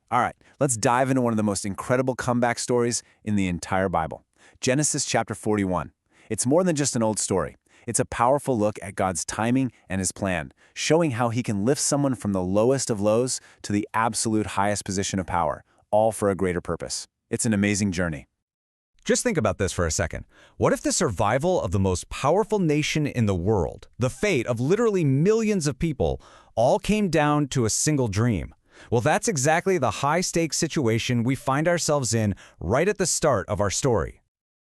All right, let's dive into one of the most incredible comeback stories in the entire Bible. Genesis chapter 41. It's more than just an old story. It's a powerful look at God's timing and his plan, showing how he can lift someone from the lowest of lows to the absolute highest position of power, all for a greater purpose. It's an amazing journey. Just think about this for a second. What if the survival of the most powerful nation in the world, the fate of literally millions of people, all came down to a single dream? Well, that's exactly the high-stakes situation we find ourselves in right at the start of our story.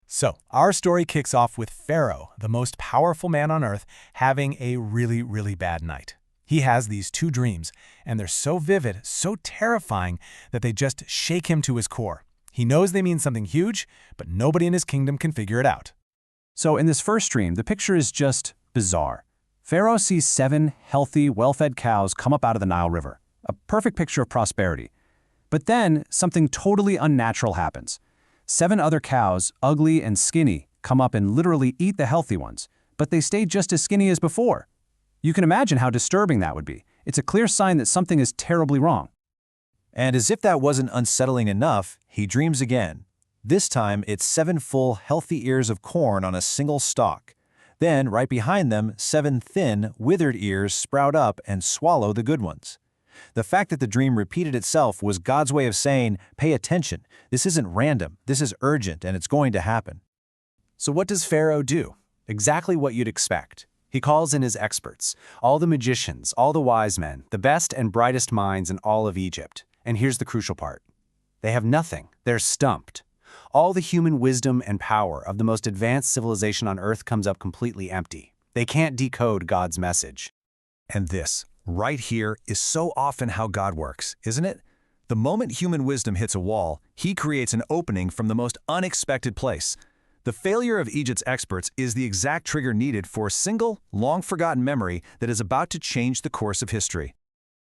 So, our story kicks off with Pharaoh, the most powerful man on earth, having a really bad night. He has these two dreams, and they're so vivid, so terrifying, that they just shake him to his core. He knows they mean something huge, but nobody in his kingdom can figure it out. So in this first dream, the picture is just bizarre. Pharaoh sees 7 healthy, well-fed cows come up out of the Nile River, a perfect picture of prosperity. But then something totally unnatural happens. 7 other cows, ugly and skinny, come up and literally eat the healthy ones, but they stay just as skinny as before. You can imagine how disturbing that would be. It's a clear sign that something is terribly wrong. And as if that wasn't unsettling enough, he dreams again. This time, it's 7 full, healthy ears of corn on a single stalk. Then, right behind them, 7 thin, withered ears sprout up and swallow the good ones. The fact that the dream repeated itself was God's way of saying, pay attention, this isn't random, this is urgent, and it's going to happen. So what does Pharaoh do? Exactly what you'd expect. He calls in his experts, all the magicians, all the wise men, the best and brightest minds in all of Egypt. And here's the crucial part. They have nothing. They're stumped. All the human wisdom and power of the most advanced civilization on Earth comes up completely empty. They can't decode God's message. And this, right here, is so often how God works, isn't it? The moment human wisdom hits a wall, he creates an opening from the most unexpected place. The failure of Egypt's experts is the exact trigger needed for a single, long-forgotten memory that is about to change the course of history.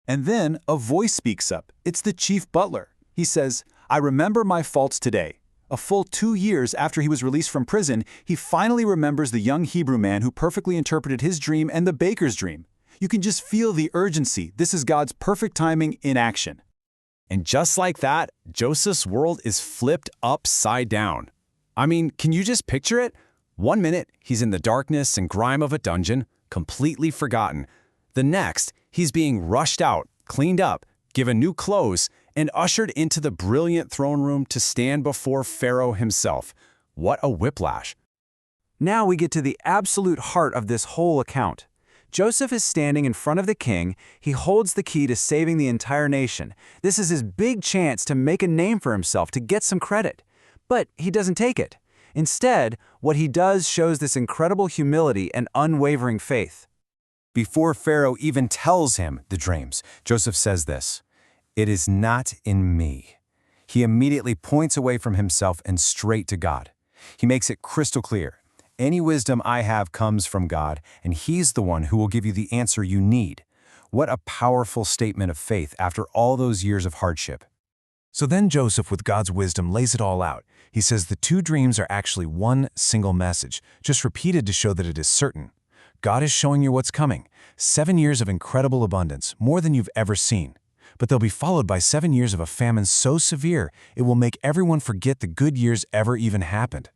And then a voice speaks up. It's the chief butler. He says, I remember my faults today. A full 2 years after he was released from prison, he finally remembers the young Hebrew man who perfectly interpreted his dream and the baker's dream. You can just feel the urgency. This is God's perfect timing in action. And just like that, Joseph's world is flipped upside down. I mean, can you just picture it? 1 minute, he's in the darkness and grime of a dungeon, completely forgotten. The next, he's being rushed out, cleaned up, given new clothes, and ushered into the brilliant throne room to stand before Pharaoh himself. What a whiplash. Now we get to the absolute heart of this whole account. Joseph is standing in front of the king. He holds the key to saving the entire nation. This is his big chance to make a name for himself, to get some credit. But he doesn't take it. Instead, what he does shows this incredible humility and unwavering faith. Before Pharaoh even tells him the dreams, Joseph says this, "It is not in me." He immediately points away from himself and straight to God. He makes it crystal clear. Any wisdom I have comes from God, and He's the one who will give you the answer you need. What a powerful statement of faith after all those years of hardship. So then Joseph, with God's wisdom, lays it all out. He says the 2 dreams are actually one single message, just repeated to show that it is certain. God is showing you what's coming. 7 years of incredible abundance, more than you've ever seen. But they'll be followed by 7 years of a famine so severe, it will make everyone forget the good years ever even happened.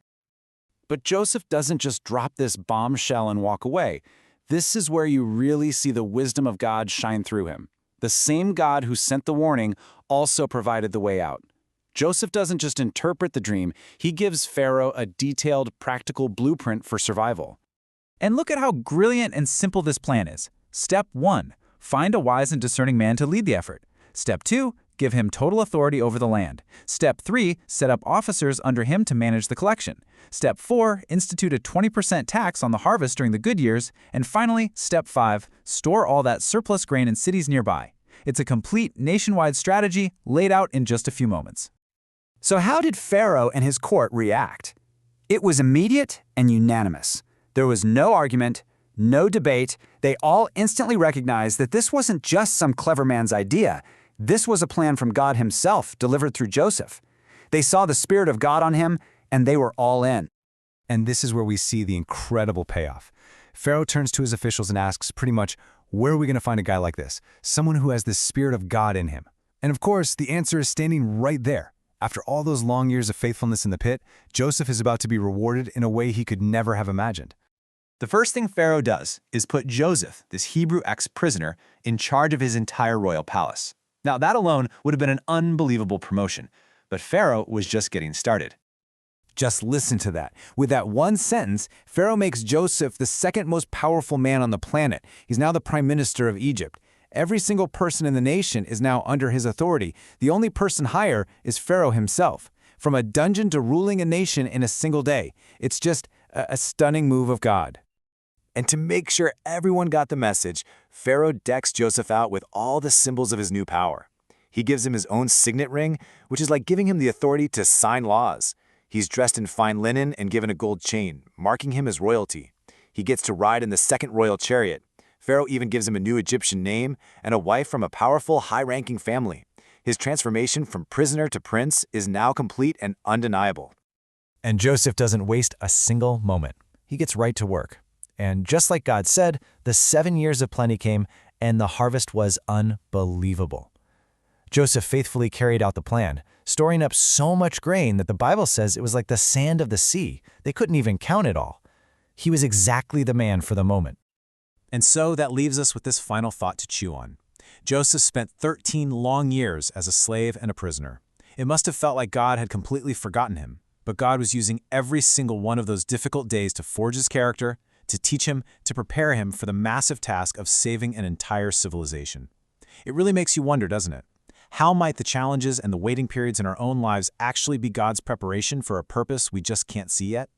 But Joseph doesn't just drop this bombshell and walk away. This is where you really see the wisdom of God shine through him. The same God who sent the warning also provided the way out. Joseph doesn't just interpret the dream, he gives Pharaoh a detailed, practical blueprint for survival. And look at how brilliant and simple this plan is. Step 1, find a wise and discerning man to lead the effort. Step 2, give him total authority over the land. Step 3, set up officers under him to manage the collection. Step 4, institute a 20% tax on the harvest during the good years. And finally, Step 5, store all that surplus grain in cities nearby. It's a complete nationwide strategy laid out in just a few moments. So how did Pharaoh and his court react? It was immediate and unanimous. There was no argument, no debate. They all instantly recognized that this wasn't just some clever man's idea. This was a plan from God himself, delivered through Joseph. They saw the Spirit of God on him, and they were all in. And this is where we see the incredible payoff. Pharaoh turns to his officials and asks pretty much, where are we going to find a guy like this? Someone who has the Spirit of God in him. And of course, the answer is standing right there. After all those long years of faithfulness in the pit, Joseph is about to be rewarded in a way he could never have imagined. The first thing Pharaoh does is put Joseph, this Hebrew ex-prisoner, in charge of his entire royal palace. Now, that alone would have been an unbelievable promotion, but Pharaoh was just getting started. Just listen to that. With that one sentence, Pharaoh makes Joseph the second most powerful man on the planet. He's now the prime minister of Egypt. Every single person in the nation is now under his authority. The only person higher is Pharaoh himself. From a dungeon to ruling a nation in a single day. It's just a stunning move of God. And to make sure everyone got the message, Pharaoh decks Joseph out with all the symbols of his new power. He gives him his own signet ring, which is like giving him the authority to sign laws. He's dressed in fine linen and given a gold chain, marking him as royalty. He gets to ride in the second royal chariot. Pharaoh even gives him a new Egyptian name and a wife from a powerful, high-ranking family. His transformation from prisoner to prince is now complete and undeniable. And Joseph doesn't waste a single moment. He gets right to work. And just like God said, the 7 years of plenty came, and the harvest was unbelievable. Joseph faithfully carried out the plan, storing up so much grain that the Bible says it was like the sand of the sea. They couldn't even count it all. He was exactly the man for the moment. And so that leaves us with this final thought to chew on. Joseph spent 13 long years as a slave and a prisoner. It must have felt like God had completely forgotten him, but God was using every single one of those difficult days to forge his character, to teach him, to prepare him for the massive task of saving an entire civilization. It really makes you wonder, doesn't it? How might the challenges and the waiting periods in our own lives actually be God's preparation for a purpose we just can't see yet?